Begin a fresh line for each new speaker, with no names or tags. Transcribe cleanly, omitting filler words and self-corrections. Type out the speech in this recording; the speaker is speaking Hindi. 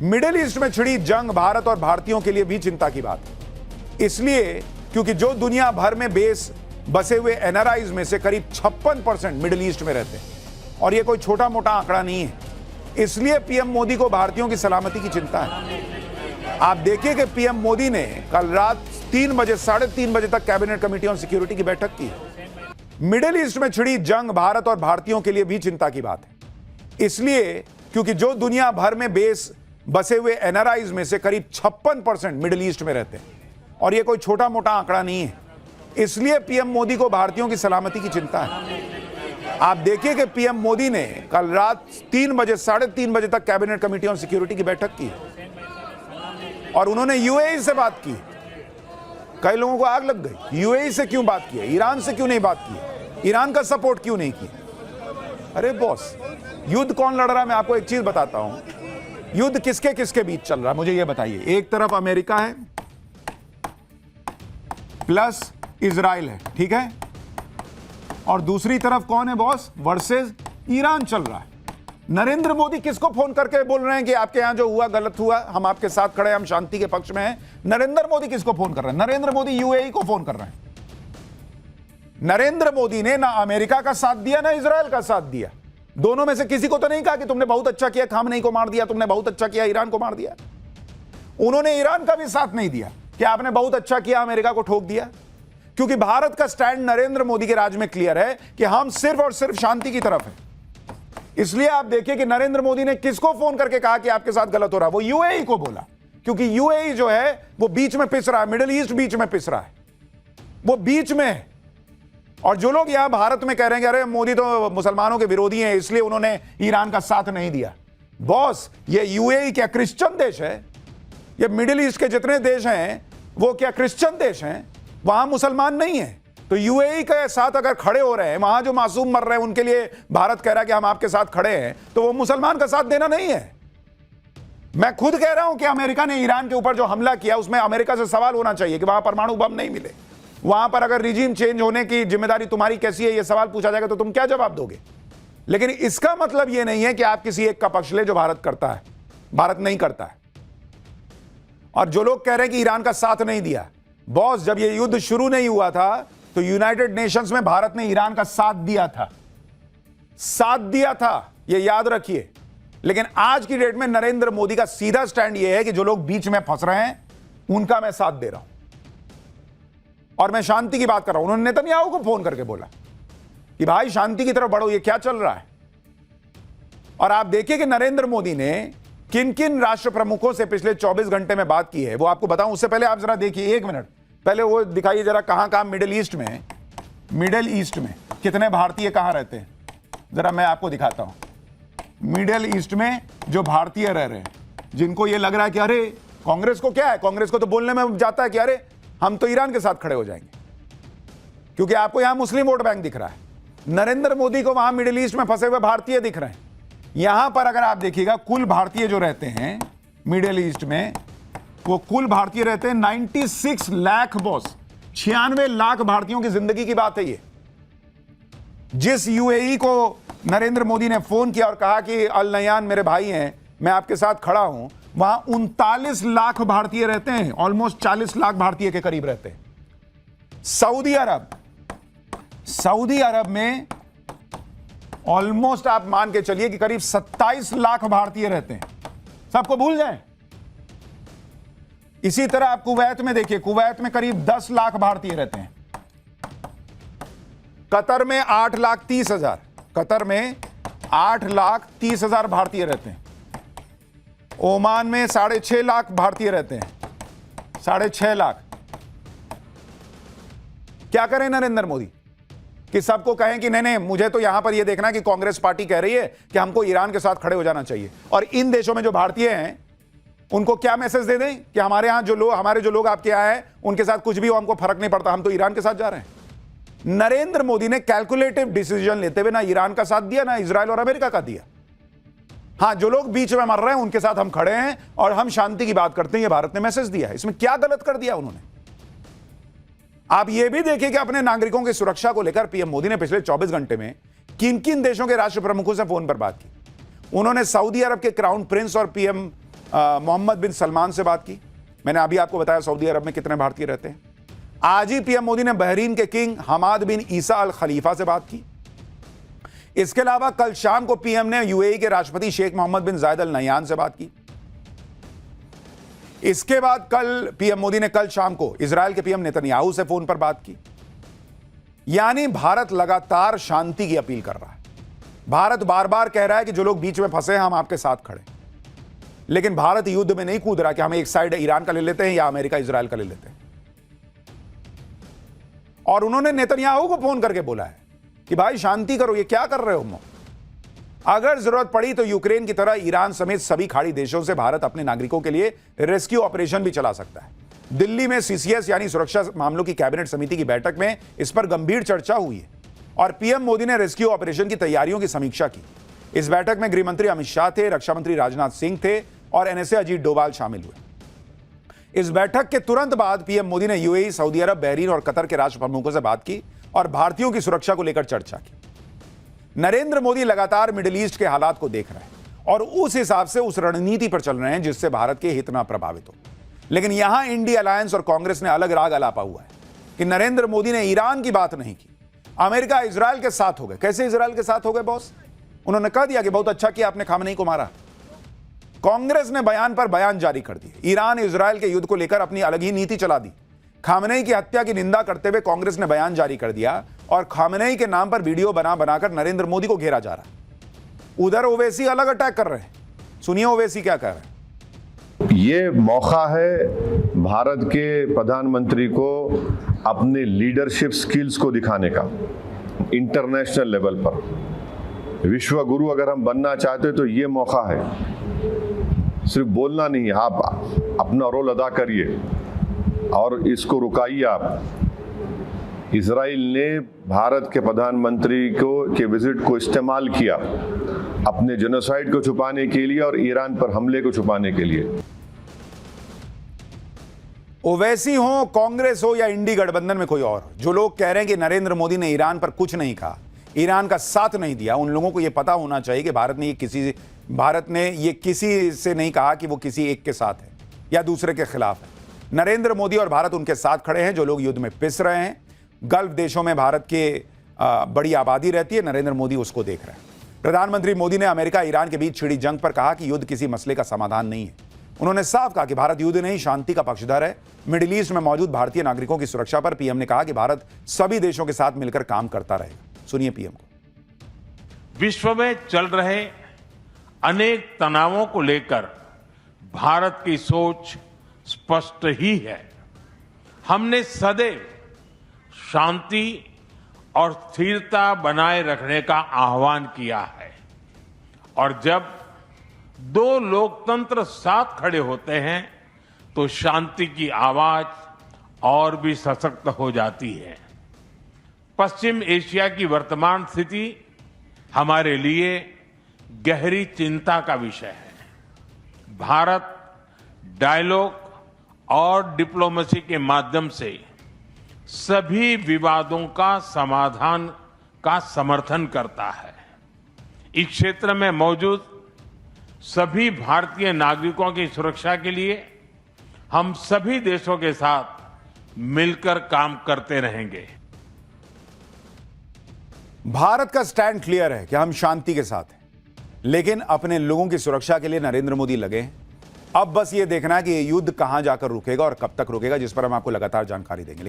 मिडिल ईस्ट में छिड़ी जंग भारत और भारतीयों के लिए भी चिंता की बात है। इसलिए क्योंकि जो दुनिया भर में बसे हुए एनआरआईज में से करीब 56% मिडिल ईस्ट में रहते हैं और यह कोई छोटा मोटा आंकड़ा नहीं है। इसलिए पीएम मोदी को भारतीयों की सलामती की चिंता है। आप देखिए कि पीएम मोदी ने कल रात 3 बजे 3:30 बजे तक कैबिनेट कमेटी ऑन सिक्योरिटी की बैठक की। मिडिल ईस्ट में छिड़ी जंग भारत और भारतीयों के लिए भी चिंता की बात है। इसलिए क्योंकि जो दुनिया भर में बसे हुए एनआरआईज में से करीब 56% मिडिल ईस्ट में रहते हैं और यह कोई छोटा मोटा आंकड़ा नहीं है। इसलिए पीएम मोदी को भारतीयों की सलामती की चिंता है। आप देखिए कि पीएम मोदी ने कल रात 3 बजे 3:30 बजे तक कैबिनेट कमेटी ऑन सिक्योरिटी की बैठक की और उन्होंने यूएई से बात की। कई लोगों को आग लग गई, यूएई से क्यों बात की है, ईरान से क्यों नहीं बात की है, ईरान का सपोर्ट क्यों नहीं किया। अरे बॉस, युद्ध कौन लड़ रहा है? मैं आपको एक चीज बताता हूं, युद्ध किसके किसके बीच चल रहा है मुझे यह बताइए। एक तरफ अमेरिका है प्लस इजराइल है, ठीक है, और दूसरी तरफ कौन है बॉस? वर्सेस ईरान चल रहा है। नरेंद्र मोदी किसको फोन करके बोल रहे हैं कि आपके यहां जो हुआ गलत हुआ, हम आपके साथ खड़े हैं, हम शांति के पक्ष में हैं? नरेंद्र मोदी किसको फोन कर रहे हैं? नरेंद्र मोदी यूएई को फोन कर रहे हैं। नरेंद्र मोदी ने ना अमेरिका का साथ दिया ना इजराइल का साथ दिया। दोनों में से किसी को तो नहीं कहा कि तुमने बहुत अच्छा किया खामनेई को मार दिया, तुमने बहुत अच्छा किया ईरान को मार दिया। उन्होंने ईरान का भी साथ नहीं दिया कि आपने बहुत अच्छा किया अमेरिका को ठोक दिया, क्योंकि भारत का स्टैंड नरेंद्र मोदी के राज में क्लियर है कि हम सिर्फ और सिर्फ शांति की तरफ हैं। इसलिए आप देखिए कि नरेंद्र मोदी ने किसको फोन करके कहा कि आपके साथ गलत हो रहा है? वो यूएई को बोला, क्योंकि यूएई जो है वो बीच में पिस रहा है, मिडिल ईस्ट बीच में पिस रहा है, वो बीच में है। और जो लोग यहां भारत में कह रहे हैं कि अरे मोदी तो मुसलमानों के विरोधी हैं इसलिए उन्होंने ईरान का साथ नहीं दिया, बॉस ये यूएई क्या क्रिश्चियन देश है? ये मिडिल ईस्ट के जितने देश हैं वो क्या क्रिश्चियन देश हैं? वहां मुसलमान नहीं है। तो यूएई के साथ अगर खड़े हो रहे हैं, वहां जो मासूम मर रहे हैं उनके लिए भारत कह रहा है कि हम आपके साथ खड़े हैं, तो वो मुसलमान का साथ देना नहीं है। मैं खुद कह रहा हूं कि अमेरिका ने ईरान के ऊपर जो हमला किया उसमें अमेरिका से सवाल होना चाहिए कि वहां परमाणु बम नहीं मिले, वहां पर अगर रिजीम चेंज होने की जिम्मेदारी तुम्हारी कैसी है, यह सवाल पूछा जाएगा तो तुम क्या जवाब दोगे? लेकिन इसका मतलब यह नहीं है कि आप किसी एक का पक्ष ले जो भारत करता है, भारत नहीं करता है। और जो लोग कह रहे हैं कि ईरान का साथ नहीं दिया, बॉस जब यह युद्ध शुरू नहीं हुआ था तो यूनाइटेड नेशंस में भारत ने ईरान का साथ दिया था, यह याद रखिए। लेकिन आज की डेट में नरेंद्र मोदी का सीधा स्टैंड यह है कि जो लोग बीच में फंस रहे हैं उनका मैं साथ दे रहा हूं और मैं शांति की बात कर रहा हूं। उन्होंने नेतन्याहू को फोन करके बोला कि भाई शांति की तरफ बढ़ो, ये क्या चल रहा है? और आप देखिए कि नरेंद्र मोदी ने किन किन राष्ट्र प्रमुखों से पिछले 24 घंटे में बात की है, वो आपको बताऊं। उससे पहले आप जरा देखिए, 1 मिनट पहले वो दिखाइए जरा, कहां मिडिल ईस्ट में कितने भारतीय कहां रहते हैं, जरा मैं आपको दिखाता हूं। मिडिल ईस्ट में जो भारतीय रह रहे हैं, जिनको ये लग रहा है कि अरे कांग्रेस को क्या है, कांग्रेस को तो बोलने में जाता है कि अरे हम तो ईरान के साथ खड़े हो जाएंगे, क्योंकि आपको यहां मुस्लिम वोट बैंक दिख रहा है। नरेंद्र मोदी को वहां मिडिल ईस्ट में फंसे हुए भारतीय दिख रहे हैं। यहां पर अगर आप देखिएगा कुल भारतीय जो रहते हैं मिडिल ईस्ट में, वो कुल भारतीय रहते हैं 96 लाख बॉस, 96 लाख भारतीयों की जिंदगी की बात है ये। जिस यूएई को नरेंद्र मोदी ने फोन किया और कहा कि अल नयान मेरे भाई हैं, मैं आपके साथ खड़ा हूं, वहां 39 लाख भारतीय रहते हैं, ऑलमोस्ट 40 लाख भारतीय के करीब रहते हैं। सऊदी अरब में ऑलमोस्ट आप मान के चलिए कि करीब 27 लाख भारतीय रहते हैं। सबको भूल जाएं। इसी तरह आप कुवैत में देखिए, कुवैत में करीब 10 लाख भारतीय रहते हैं। कतर में 8,30,000, कतर में 8,30,000 भारतीय रहते हैं। ओमान में 6.5 लाख भारतीय रहते हैं, 6.5 लाख। क्या करें नरेंद्र मोदी कि सबको कहें कि नहीं मुझे तो यहां पर यह देखना कि कांग्रेस पार्टी कह रही है कि हमको ईरान के साथ खड़े हो जाना चाहिए, और इन देशों में जो भारतीय हैं उनको क्या मैसेज दे दें कि हमारे यहां हमारे जो लोग आपके यहां हैं उनके साथ कुछ भी हो, हमको फर्क नहीं पड़ता, हम तो ईरान के साथ जा रहे हैं। नरेंद्र मोदी ने कैलकुलेटिव डिसीजन लेते हुए ना ईरान का साथ दिया, ना इजराइल और अमेरिका का दिया। हां, जो लोग बीच में मर रहे हैं उनके साथ हम खड़े हैं और हम शांति की बात करते हैं, ये भारत ने मैसेज दिया है। इसमें क्या गलत कर दिया उन्होंने? आप यह भी देखिए कि अपने नागरिकों की सुरक्षा को लेकर पीएम मोदी ने पिछले 24 घंटे में किन किन देशों के राष्ट्र प्रमुखों से फोन पर बात की। उन्होंने सऊदी अरब के क्राउन प्रिंस और पीएम मोहम्मद बिन सलमान से बात की। मैंने अभी आपको बताया सऊदी अरब में कितने भारतीय रहते हैं। आज ही पीएम मोदी ने बहरीन के किंग हमाद बिन ईसा अल खलीफा से बात की। इसके अलावा कल शाम को पीएम ने यूएई के राष्ट्रपति शेख मोहम्मद बिन जायद अल नहयान से बात की। इसके बाद पीएम मोदी ने कल शाम को इजरायल के पीएम नेतन्याहू से फोन पर बात की। यानी भारत लगातार शांति की अपील कर रहा है। भारत बार बार कह रहा है कि जो लोग बीच में फंसे हैं हम आपके साथ खड़े, लेकिन भारत युद्ध में नहीं कूद रहा कि हम एक साइड ईरान का ले लेते हैं या अमेरिका इजरायल का ले लेते हैं। और उन्होंने नेतन्याहू को फोन करके बोला है कि भाई शांति करो, ये क्या कर रहे हो। अगर जरूरत पड़ी तो यूक्रेन की तरह ईरान समेत सभी खाड़ी देशों से भारत अपने नागरिकों के लिए रेस्क्यू ऑपरेशन भी चला सकता है। दिल्ली में सीसीएस यानी सुरक्षा मामलों की कैबिनेट समिति की बैठक में इस पर गंभीर चर्चा हुई है और पीएम मोदी ने रेस्क्यू ऑपरेशन की तैयारियों की समीक्षा की। इस बैठक में गृह मंत्री अमित शाह थे, रक्षा मंत्री राजनाथ सिंह थे और एनएसए अजीत डोभाल शामिल हुए। इस बैठक के तुरंत बाद पीएम मोदी ने यूएई, सऊदी अरब, बहरीन और कतर के राष्ट्र प्रमुखों से बात की और भारतीयों की सुरक्षा को लेकर चर्चा की। नरेंद्र मोदी लगातार मिडिल ईस्ट के हालात को देख रहे हैं और उस हिसाब से उस रणनीति पर चल रहे हैं जिससे भारत के हित न प्रभावित हो। लेकिन यहां इंडिया अलायंस और कांग्रेस ने अलग राग अलापा हुआ है कि नरेंद्र मोदी ने ईरान की बात नहीं की, अमेरिका इजरायल के साथ हो गए। कैसे इजरायल के साथ हो गए बॉस? उन्होंने कह दिया कि बहुत अच्छा किया आपने खामनेई को मारा। कांग्रेस ने बयान पर बयान जारी कर दिए। ईरान इजरायल के युद्ध को लेकर अपनी अलग ही नीति चला दी। खामनेई की हत्या की निंदा करते हुए कांग्रेस ने बयान जारी कर दिया और खामनेई के नाम पर वीडियो बनाकर नरेंद्र मोदी को घेरा जा रहा है। उधर ओवैसी अलग अटैक कर रहे हैं। सुनिए ओवैसी क्या कह रहे हैं।
ये मौका है भारत के प्रधानमंत्री को अपने लीडरशिप स्किल्स को दिखाने का इंटरनेशनल लेवल पर। विश्व गुरु अगर हम बनना चाहते तो ये मौका है। सिर्फ बोलना नहीं, आप अपना रोल अदा करिए और इसको रुकाइए आप। इजराइल ने भारत के प्रधानमंत्री के विजिट को इस्तेमाल किया अपने जेनोसाइड को छुपाने के लिए और ईरान पर हमले को छुपाने के लिए।
ओवैसी हो, कांग्रेस हो या इंडी गठबंधन में कोई और, जो लोग कह रहे हैं कि नरेंद्र मोदी ने ईरान पर कुछ नहीं कहा, ईरान का साथ नहीं दिया, उन लोगों को यह पता होना चाहिए कि भारत ने ये किसी से नहीं कहा कि वो किसी एक के साथ है या दूसरे के खिलाफ है। नरेंद्र मोदी और भारत उनके साथ खड़े हैं जो लोग युद्ध में पिस रहे हैं। गल्फ देशों में भारत के बड़ी आबादी रहती है, नरेंद्र मोदी उसको देख रहे हैं। प्रधानमंत्री मोदी ने अमेरिका ईरान के बीच छिड़ी जंग पर कहा कि युद्ध किसी मसले का समाधान नहीं है। उन्होंने साफ कहा कि भारत युद्ध नहीं शांति का पक्षधर है। मिडिल ईस्ट में मौजूद भारतीय नागरिकों की सुरक्षा पर पीएम ने कहा कि भारत सभी देशों के साथ मिलकर काम करता रहेगा। सुनिए पीएम को।
विश्व में चल रहे अनेक तनावों को लेकर भारत की सोच स्पष्ट ही है। हमने सदैव शांति और स्थिरता बनाए रखने का आह्वान किया है और जब दो लोकतंत्र साथ खड़े होते हैं तो शांति की आवाज और भी सशक्त हो जाती है। पश्चिम एशिया की वर्तमान स्थिति हमारे लिए गहरी चिंता का विषय है। भारत डायलॉग और डिप्लोमेसी के माध्यम से सभी विवादों का समाधान का समर्थन करता है। इस क्षेत्र में मौजूद सभी भारतीय नागरिकों की सुरक्षा के लिए हम सभी देशों के साथ मिलकर काम करते रहेंगे।
भारत का स्टैंड क्लियर है कि हम शांति के साथ हैं, लेकिन अपने लोगों की सुरक्षा के लिए नरेंद्र मोदी लगे हैं। अब बस ये देखना है कि ये युद्ध कहां जाकर रुकेगा और कब तक रुकेगा, जिस पर हम आपको लगातार जानकारी देंगे।